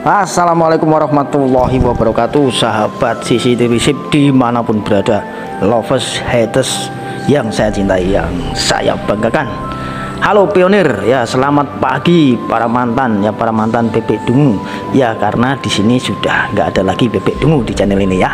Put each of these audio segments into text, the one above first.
Assalamualaikum warahmatullahi wabarakatuh, sahabat CCTV Sip dimanapun berada, lovers, haters yang saya cintai, yang saya banggakan. Halo pionir ya, selamat pagi para mantan ya, para mantan bebek dungu ya, karena di sini sudah nggak ada lagi bebek dungu di channel ini ya.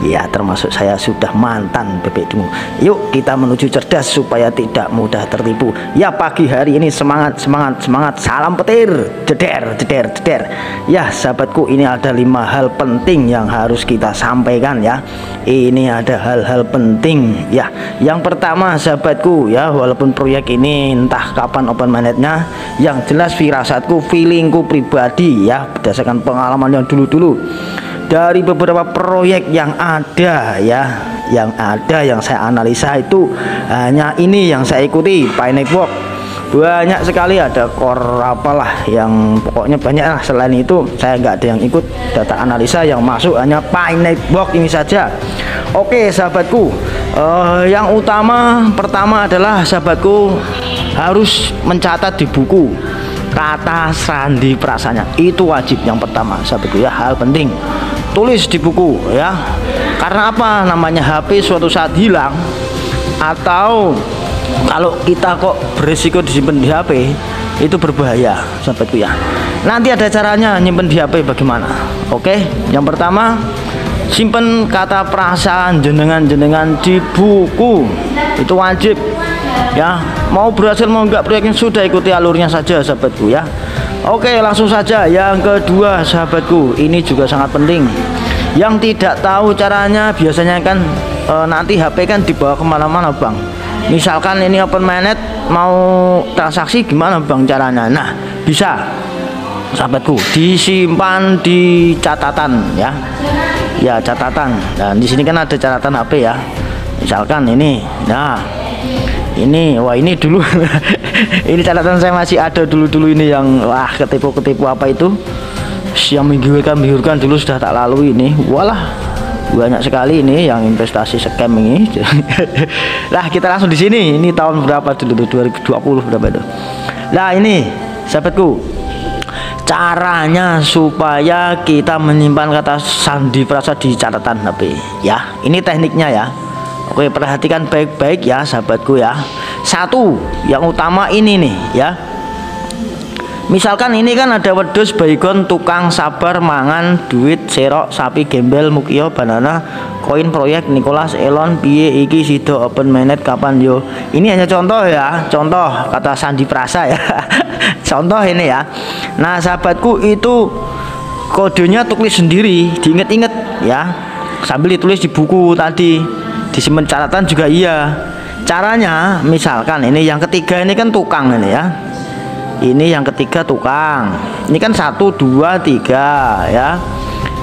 Ya, termasuk saya sudah mantan bebek dungu. Yuk kita menuju cerdas supaya tidak mudah tertipu. Ya, pagi hari ini semangat, semangat, semangat. Salam petir, jeder, jeder, jeder. Ya, sahabatku, ini ada 5 hal penting yang harus kita sampaikan ya. Ini ada hal-hal penting ya. Yang pertama, sahabatku ya, walaupun proyek ini entah kapan open mindednya, yang jelas firasatku, feelingku pribadi ya, berdasarkan pengalaman yang dulu-dulu dari beberapa proyek yang ada ya, yang saya analisa itu hanya ini yang saya ikuti, Pi Network. Banyak sekali ada core apalah, yang pokoknya banyak lah. Selain itu saya nggak ada yang ikut data analisa, yang masuk hanya Pi Network ini saja. Oke sahabatku, yang pertama adalah sahabatku harus mencatat di buku kata sandi prasanya, itu wajib. Yang pertama sahabatku ya, hal penting, tulis di buku ya. Karena apa? Namanya HP suatu saat hilang, atau kalau kita kok berisiko disimpan di HP, itu berbahaya sahabatku ya. Nanti ada caranya nyimpen di HP bagaimana. Oke, yang pertama, simpen kata perasaan jenengan di buku, itu wajib ya. Mau berhasil mau enggak proyeknya, sudah ikuti alurnya saja sahabatku ya. Oke, langsung saja. Yang kedua sahabatku, ini juga sangat penting. Yang tidak tahu caranya biasanya kan nanti HP kan dibawa kemana-mana bang. Misalkan ini open minded mau transaksi, gimana bang caranya? Nah, bisa sahabatku, disimpan di catatan ya. Ya, catatan. Dan di sini kan ada catatan HP ya. Misalkan ini, nah ini, wah ini dulu ini catatan saya masih ada dulu ini, yang wah ketipu apa itu yang menggiurkan dulu sudah tak lalui ini. Walah, banyak sekali ini yang investasi scam ini. Lah kita langsung di sini. Ini tahun berapa dulu tuh, 2020 berapa itu. Nah ini sahabatku, caranya supaya kita menyimpan kata sandi prasa di catatan HP ya. Ini tekniknya ya. Oke, perhatikan baik-baik ya sahabatku ya. Satu, yang utama ini nih ya. Misalkan ini kan ada wedus, baygon, tukang, sabar, mangan, duit, serok, sapi, gembel, mukio, banana, koin, proyek, Nicholas, Elon, piye iki sido open minded kapan yo. Ini hanya contoh ya, contoh kata sandi prasa ya. Contoh ini ya. Nah sahabatku, itu kodenya tulis sendiri, diinget-inget ya, sambil ditulis di buku tadi, disimpan catatan juga iya. Caranya misalkan ini yang ketiga, ini kan tukang ini ya. Ini yang ketiga tukang. Ini kan 1, 2, 3 ya.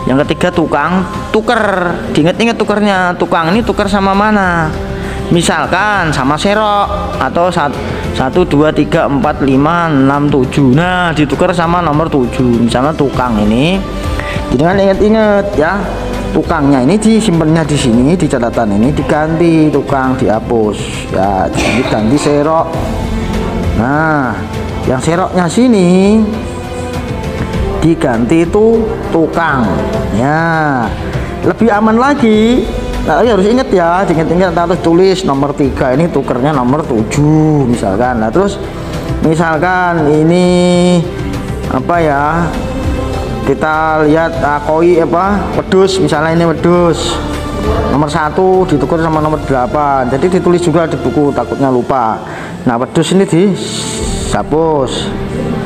Yang ketiga tukang, tuker. Diinget-inget tukernya. Tukang ini tuker sama mana? Misalkan sama serok, atau 1, 2, 3, 4, 5, 6, 7. Nah, ditukar sama nomor 7. Misalnya tukang ini. Jadi kan ingat-ingat ya. Tukangnya ini disimpannya di sini di catatan ini, diganti tukang, dihapus ya, diganti serok. Nah, yang seroknya sini diganti itu tukang ya, lebih aman lagi. Nah, harus ingat ya, diingat-ingat, harus tulis nomor 3 ini tukernya nomor 7 misalkan. Nah terus misalkan ini apa ya, kita lihat koi apa, wedus, misalnya ini wedus nomor 1 ditukar sama nomor 8, jadi ditulis juga di buku, takutnya lupa. Nah wedus ini dihapus,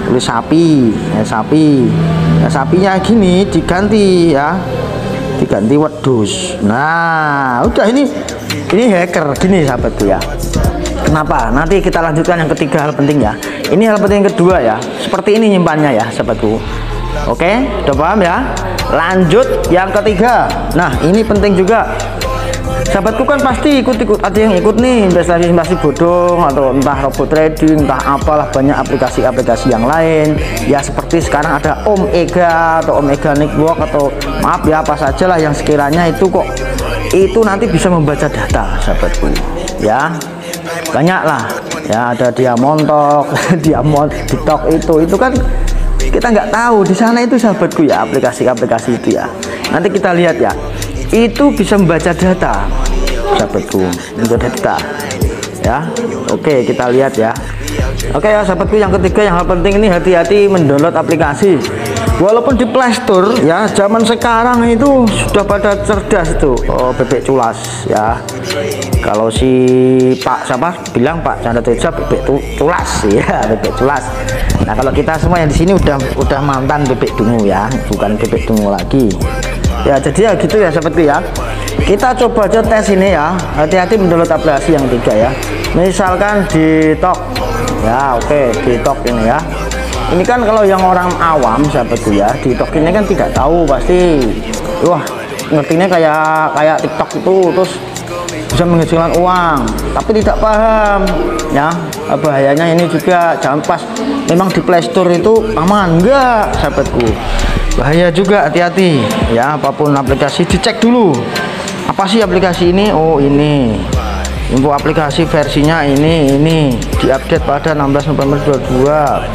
tulis sapi ya, sapi ya, sapinya gini diganti ya, diganti wedus. Nah udah, ini hacker gini sahabatku ya. Kenapa? Nanti kita lanjutkan yang ketiga, hal penting ya. Ini hal penting yang kedua ya, seperti ini nyimpannya ya sahabatku. Oke, udah paham ya? Lanjut yang ketiga. Nah ini penting juga sahabatku, kan pasti ikut-ikut, ada yang ikut nih investasi bodong, atau entah robot trading, entah apalah, banyak aplikasi-aplikasi yang lain ya, seperti sekarang ada Omega atau Omega Network, atau maaf ya apa sajalah yang sekiranya itu kok itu nanti bisa membaca data sahabatku ya. Banyak lah ya, ada Diamond Talk, Diamond TikTok, itu kan kita nggak tahu di sana itu sahabatku ya, aplikasi-aplikasi itu ya. Nanti kita lihat ya, itu bisa membaca data sahabatku, membaca data ya. Oke, kita lihat ya. Oke ya sahabatku, yang ketiga yang hal penting ini, hati-hati mendownload aplikasi. Walaupun di Play Store ya, zaman sekarang itu sudah pada cerdas itu. Oh, bebek culas ya. Kalau si Pak siapa bilang Pak Chandra Teja bebek culas ya, bebek culas. Nah, kalau kita semua yang di sini udah mantan bebek dungu ya, bukan bebek dungu lagi. Ya, jadi ya gitu ya sahabatku ya. Kita coba aja tes ini ya. Hati-hati mendownload aplikasi yang tiga ya. Misalkan di Tok ya, oke, di Tok ini ya. Ini kan kalau yang orang awam sahabatku ya, di TikTok ini kan tidak tahu, pasti wah ngertinya kayak TikTok itu terus bisa menghasilkan uang, tapi tidak paham ya. Bahayanya ini juga, jangan pas memang di Play Store itu aman enggak sahabatku, bahaya juga, hati-hati ya. Apapun aplikasi dicek dulu, apa sih aplikasi ini. Oh, ini info aplikasi versinya ini diupdate pada 16 November 22,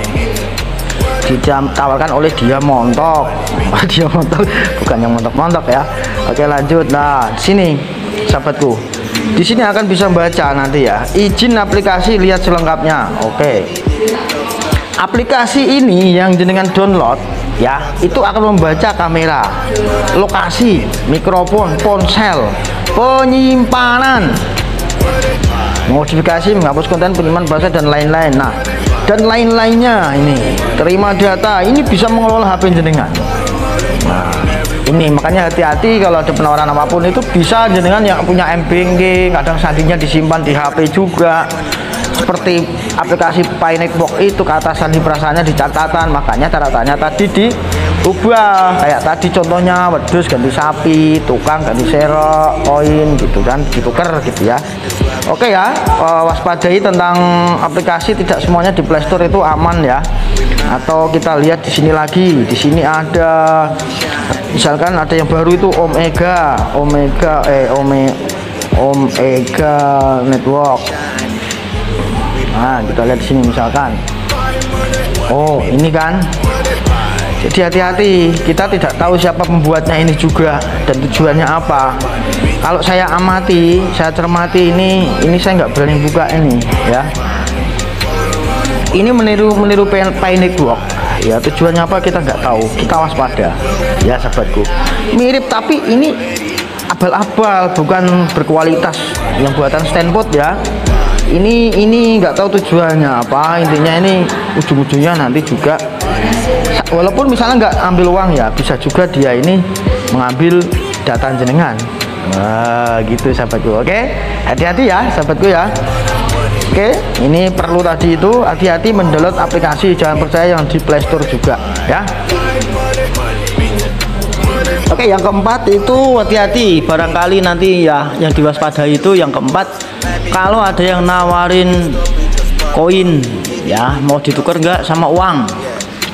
ditawarkan oleh Dia Montok. Dia Montok bukan yang montok-montok ya. Oke, lanjut. Nah, sini sahabatku, di sini akan bisa baca nanti ya, izin aplikasi, lihat selengkapnya. Oke, aplikasi ini yang jenengan download ya, itu akan membaca kamera, lokasi, mikrofon, ponsel, penyimpanan, modifikasi, menghapus konten, penyimpanan bahasa dan lain-lain. Nah, dan lain-lainnya, ini terima data, ini bisa mengelola HP jenengan. Nah, ini makanya hati-hati kalau ada penawaran apapun itu, bisa jenengan yang punya M-Banking, kadang sandinya disimpan di HP juga. Seperti aplikasi PayNetwork itu, kata sandi perasaannya di catatan, makanya catatannya tadi diubah. Kayak tadi contohnya, wedus ganti sapi, tukang ganti serok, koin gitu kan, ditukar gitu ya. Oke ya, waspadai tentang aplikasi, tidak semuanya di Play Store itu aman ya. Atau kita lihat di sini lagi, di sini ada misalkan ada yang baru itu Omega Network. Nah, kita lihat di sini misalkan. Oh, ini kan. Jadi hati-hati, kita tidak tahu siapa pembuatnya ini juga dan tujuannya apa. Kalau saya amati, saya cermati, ini saya nggak berani buka ini ya. Ini meniru PayNetwork ya, tujuannya apa kita nggak tahu, kita waspada ya sahabatku. Mirip, tapi ini abal-abal, bukan berkualitas yang buatan Stanford ya. Ini nggak tahu tujuannya apa, intinya ini ujung-ujungnya nanti juga, walaupun misalnya nggak ambil uang ya, bisa juga dia ini mengambil data jenengan. Nah, gitu sahabatku. Oke, hati-hati ya sahabatku ya. Oke, ini perlu tadi itu, hati-hati mendownload aplikasi, jangan percaya yang di Play Store juga ya. Oke, yang keempat itu hati-hati, barangkali nanti ya yang diwaspadai itu yang keempat, kalau ada yang nawarin koin ya, mau ditukar enggak sama uang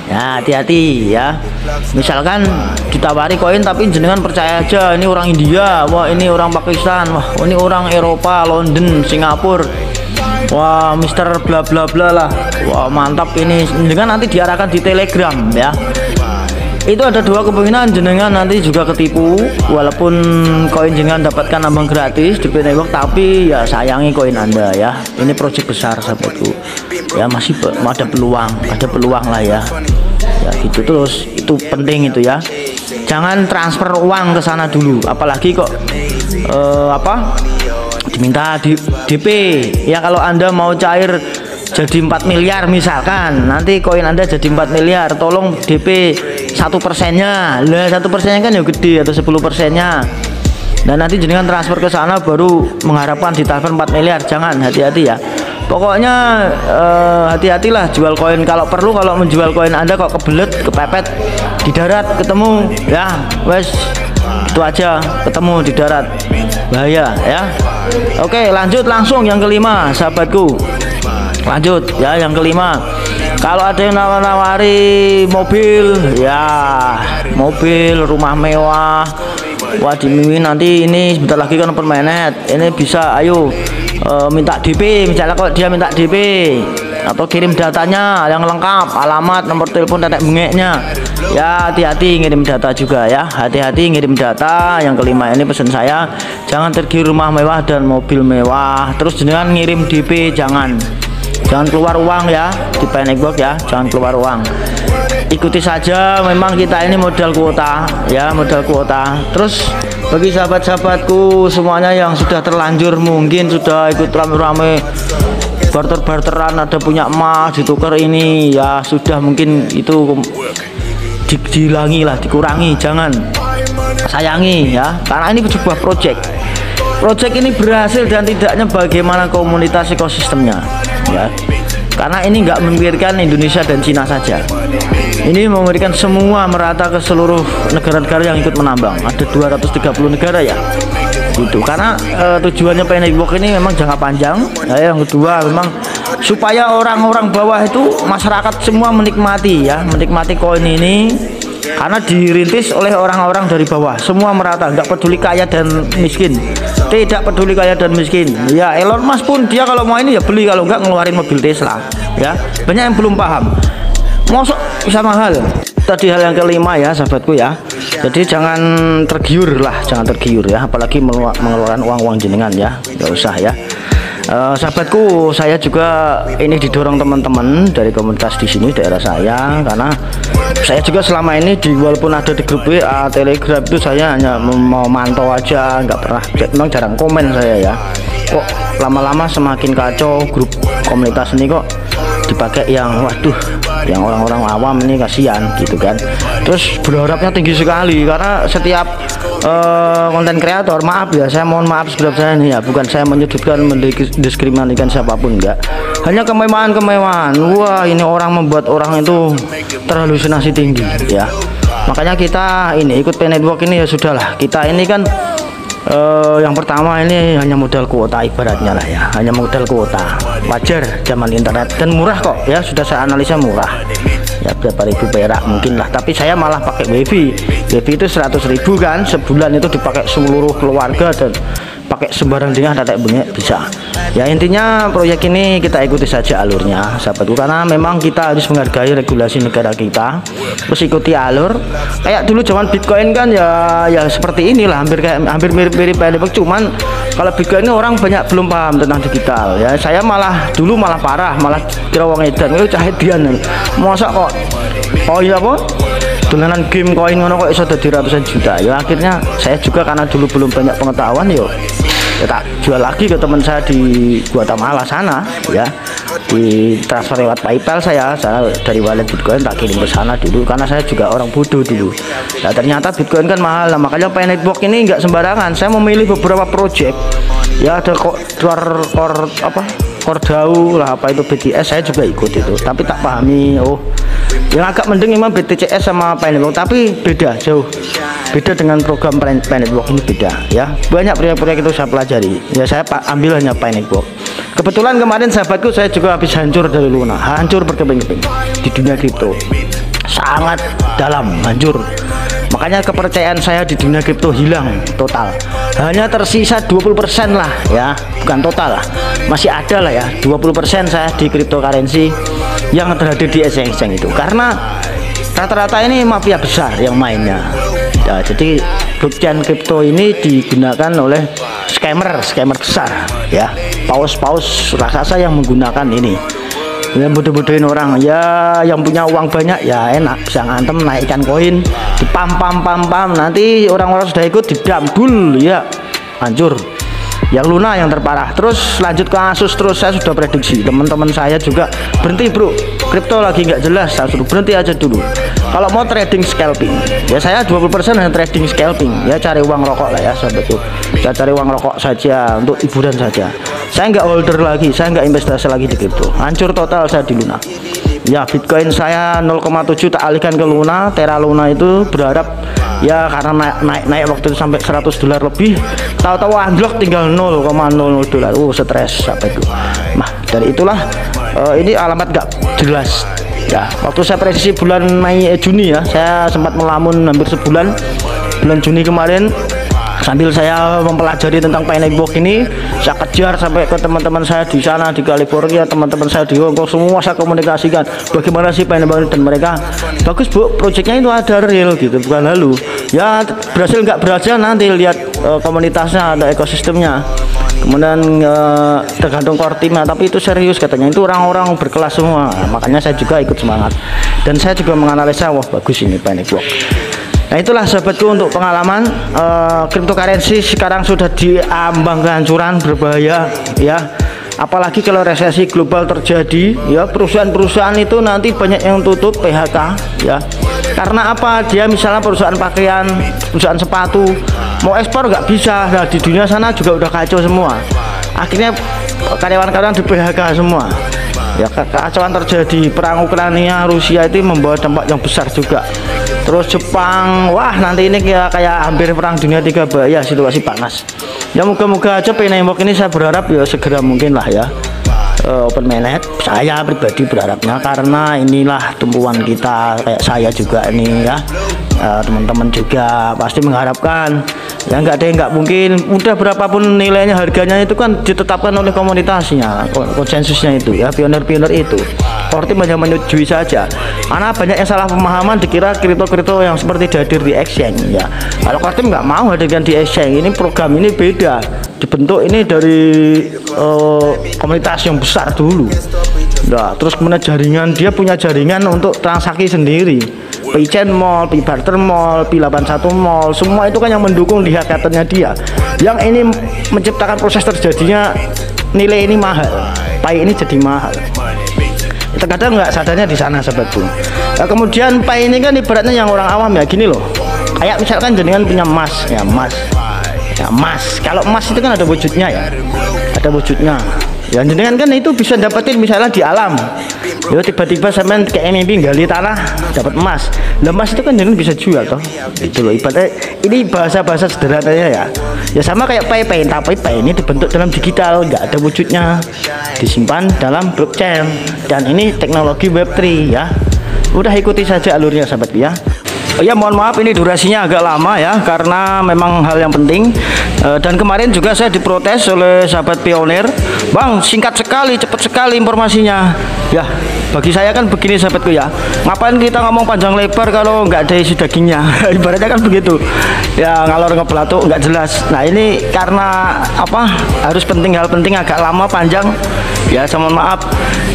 ya, hati-hati ya. Misalkan ditawari koin tapi jenengan percaya aja ini orang India, wah ini orang Pakistan, wah ini orang Eropa, London, Singapura, wah Mister bla bla bla lah, wah mantap ini, jenengan nanti diarahkan di Telegram ya. Itu ada dua kemungkinan, jenengan nanti juga ketipu, walaupun koin jenengan dapatkan nambang gratis di PayNetwork, tapi ya sayangi koin Anda ya. Ini proyek besar sahabatku ya, masih ada peluang lah ya. Ya gitu, terus itu penting itu ya. Jangan transfer uang ke sana dulu, apalagi kok diminta DP ya. Kalau Anda mau cair jadi 4 miliar misalkan, nanti koin Anda jadi 4 miliar, tolong DP 1%-nya lah, 1%-nya kan ya gede, atau 10%-nya. Dan nanti jenengan transfer ke sana baru mengharapkan ditransfer 4 miliar, jangan, hati-hati ya. Pokoknya hati-hatilah jual koin. Kalau perlu, kalau menjual koin Anda kok kebelet, kepepet di darat ketemu ya, wes itu aja, ketemu di darat, bahaya ya. Oke, lanjut langsung yang kelima sahabatku. Lanjut ya, yang kelima, kalau ada yang nawari mobil ya, mobil, rumah mewah, wah dimimin nanti ini sebentar lagi kan permenet, ini bisa ayo minta DP, misalnya kok dia minta DP atau kirim datanya yang lengkap, alamat, nomor telepon, tetek bengeknya. Ya hati-hati ngirim data juga ya, hati-hati ngirim data. Yang kelima ini pesan saya, jangan tergiur rumah mewah dan mobil mewah. Terus dengan ngirim DP jangan keluar uang ya di Panic Box ya, jangan keluar uang. Ikuti saja, memang kita ini modal kuota ya, modal kuota. Terus bagi sahabat-sahabatku semuanya yang sudah terlanjur mungkin sudah ikut rame-rame barter-barteran, ada punya emas ditukar ini ya, sudah mungkin itu dihilangi lah, dikurangi, jangan sayangi ya, karena ini sebuah project ini berhasil dan tidaknya bagaimana komunitas ekosistemnya ya, karena ini nggak memikirkan Indonesia dan Cina saja, ini memberikan semua merata ke seluruh negara-negara yang ikut menambang. Ada 230 negara ya gitu, karena tujuannya Panic Box ini memang jangka panjang ya. Yang kedua memang supaya orang-orang bawah itu, masyarakat semua menikmati ya, menikmati koin ini, karena dirintis oleh orang-orang dari bawah, semua merata, nggak peduli kaya dan miskin, tidak peduli kaya dan miskin ya. Elon Musk pun dia kalau mau ini ya beli, kalau nggak ngeluarin mobil Tesla ya. Banyak yang belum paham, mosok bisa mahal. Tadi hal yang kelima ya sahabatku ya, jadi jangan tergiur lah, jangan tergiur ya, apalagi mengeluarkan uang jenengan ya, nggak usah ya. Sahabatku, saya juga ini didorong teman-teman dari komunitas di sini daerah saya, karena saya juga selama ini walaupun ada di grup WA, Telegram itu saya hanya mau mantau aja, nggak pernah, memang jarang komen saya ya. Kok lama-lama semakin kacau grup komunitas ini, kok dipakai yang waduh, yang orang-orang awam ini kasihan gitu kan. Terus berharapnya tinggi sekali, karena setiap konten kreator, maaf ya, saya mohon maaf sebelum saya ini ya, bukan saya menyudutkan, mendiskriminasikan siapapun, enggak, hanya kemewahan. Wah, ini orang membuat orang itu terhalusinasi tinggi ya. Makanya kita ini ikut Panic Box ini ya sudahlah, kita ini kan yang pertama ini hanya modal kuota ibaratnya lah ya, hanya modal kuota, wajar zaman internet dan murah kok ya, sudah saya analisa murah ya, berapa ribu perak mungkin lah, tapi saya malah pakai wifi itu 100.000 kan sebulan, itu dipakai seluruh keluarga dan pakai sembarang dengan tetek bengek bisa ya. Intinya proyek ini kita ikuti saja alurnya sahabatku, karena memang kita harus menghargai regulasi negara kita, terus ikuti alur. Kayak dulu zaman Bitcoin kan ya seperti inilah, hampir mirip Panic Box, cuman kalau Bitcoin ini orang banyak belum paham tentang digital ya. Saya dulu malah parah, malah kira wong edan itu cahedian, masa kok oh iya apa dolanan game koin ngono kok iso dadi ratusan juta ya. Akhirnya saya juga karena dulu belum banyak pengetahuan ya tak jual lagi ke teman saya di Guatemala sana ya, di transfer lewat PayPal saya dari wallet Bitcoin tak kirim ke sana dulu, karena saya juga orang bodoh dulu. Nah ternyata Bitcoin kan mahal, nah, makanya Panic Box ini nggak sembarangan, saya memilih beberapa project ya, ada Cordau lah, apa itu BTS saya juga ikut itu, tapi tak pahami. Oh, yang agak mending memang BTCS sama Panic Box, tapi beda jauh, beda dengan program Panic Box ini beda ya. Banyak proyek-proyek itu saya pelajari ya, saya ambil hanya Panic Box. Kebetulan kemarin sahabatku saya juga habis hancur dari Luna, hancur berkeping-keping di dunia kripto, sangat dalam hancur. Makanya kepercayaan saya di dunia kripto hilang total, hanya tersisa 20% lah ya, bukan total lah, masih ada lah ya 20% saya di cryptocurrency yang terhadir di exchange itu, karena rata-rata ini mafia besar yang mainnya ya. Jadi blockchain kripto ini digunakan oleh scammer besar ya, paus raksasa yang menggunakan ini yang bodoh-bodohin orang ya, yang punya uang banyak ya enak, bisa ngantem naikkan koin, dipam, nanti orang-orang sudah ikut didambul ya, hancur. Yang Luna yang terparah. Terus lanjut ke Asus, terus saya sudah prediksi teman-teman saya juga berhenti bro, kripto lagi nggak jelas, saya suruh berhenti aja dulu. Kalau mau trading scalping ya, saya 20% hanya trading scalping ya, cari uang rokok lah ya sahabatku, saya cari uang rokok saja untuk hiburan saja. Saya nggak holder lagi, saya nggak investasi lagi di kripto, hancur total saya di Luna ya. Bitcoin saya 0,7 tak alihkan ke Luna, Terra Luna itu berharap ya, karena naik waktu itu sampai $100 lebih, tahu-tahu anjlok tinggal 0,00 dolar. Stres sampai itu. Nah dari itulah ini alamat nggak jelas ya. Waktu saya prediksi bulan Juni ya, saya sempat melamun hampir sebulan, bulan Juni kemarin Sambil saya mempelajari tentang Pinebox ini, saya kejar sampai ke teman-teman saya di sana di California, teman-teman saya di Hongkong, semua saya komunikasikan bagaimana sih Pinebox, dan mereka bagus bu, proyeknya itu ada real gitu, bukan halu. Ya berhasil nggak berhasil nanti lihat komunitasnya atau ekosistemnya. Kemudian tergantung core timnya, tapi itu serius katanya, itu orang-orang berkelas semua. Makanya saya juga ikut semangat dan saya juga menganalisa, wah bagus ini Pinebox. Nah itulah sahabatku untuk pengalaman cryptocurrency sekarang sudah diambang kehancuran, berbahaya ya. Apalagi kalau resesi global terjadi ya, perusahaan-perusahaan itu nanti banyak yang tutup, PHK ya. Karena apa? Dia misalnya perusahaan pakaian, perusahaan sepatu mau ekspor nggak bisa. Nah di dunia sana juga udah kacau semua. Akhirnya karyawan-karyawan di PHK semua. Ya kekacauan terjadi, perang Ukraina Rusia itu membawa dampak yang besar juga. Terus Jepang, wah nanti ini kayak hampir perang dunia 3 ya, situasi panas. Ya moga-moga aja Pinebox ini saya berharap ya segera mungkin lah ya open mainnet. Saya pribadi berharapnya, karena inilah tumpuan kita, kayak saya juga ini ya, teman-teman juga pasti mengharapkan. Ya nggak ada yang nggak mungkin, udah berapapun nilainya, harganya itu kan ditetapkan oleh komunitasnya, konsensusnya itu ya, pionir-pionir itu. Core Team hanya menyetujui saja, karena banyak yang salah pemahaman, dikira kripto-kripto yang seperti hadir di exchange ya. Kalau Core Team nggak mau hadirkan di exchange, ini program ini beda, dibentuk ini dari komunitas yang besar dulu. Nah, terus kemudian jaringan, dia punya jaringan untuk transaksi sendiri. P-Chain Mall, P-Barter Mall, P81 Mall, semua itu kan yang mendukung di hackathonnya dia. Yang ini menciptakan proses terjadinya nilai ini mahal, Pi ini jadi mahal. Terkadang nggak sadarnya di sana sahabatku. Nah, kemudian Pi ini kan ibaratnya yang orang awam ya, gini loh. Kayak misalkan jenengan punya emas, ya emas. Ya emas, kalau emas itu kan ada wujudnya ya, ada wujudnya. Ya jenengan kan itu bisa dapetin misalnya di alam. Ya tiba-tiba sampean kayak mimpi gali tanah dapat emas. Lah emas itu kan jenengan bisa jual toh. Itu loh ibaratnya, ini bahasa-bahasa sederhananya ya. Ya sama kayak Pi, tapi Pi ini dibentuk dalam digital, nggak ada wujudnya, disimpan dalam blockchain, dan ini teknologi Web3 ya. Udah ikuti saja alurnya sahabat ya. Oh ya, mohon maaf ini durasinya agak lama ya, karena memang hal yang penting. Dan kemarin juga saya diprotes oleh sahabat pionir, Bang singkat sekali, cepat sekali informasinya. Ya bagi saya kan begini sahabatku ya, ngapain kita ngomong panjang lebar kalau nggak ada isi dagingnya. Ibaratnya kan begitu ya, ngalor ngebelatuk nggak jelas. Nah ini karena apa, harus penting, hal penting agak lama panjang ya, saya mohon maaf.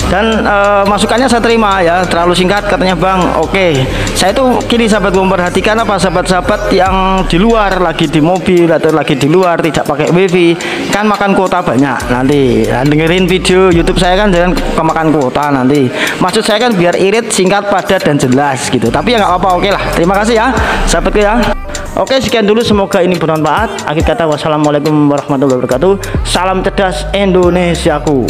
Dan masukannya saya terima ya, terlalu singkat katanya Bang. Oke, saya itu kini sahabat memperhatikan apa, sahabat-sahabat yang di luar, lagi di mobil atau lagi di luar tidak pakai wifi kan makan kuota banyak nanti. Nah, dengerin video YouTube saya kan jangan kemakan kuota nanti. Maksud saya kan biar irit, singkat, padat dan jelas gitu. Tapi ya nggak apa-apa, oke lah. Terima kasih ya sahabatku ya. Oke, sekian dulu, semoga ini bermanfaat. Akhir kata, wassalamualaikum warahmatullahi wabarakatuh. Salam cerdas Indonesiaku.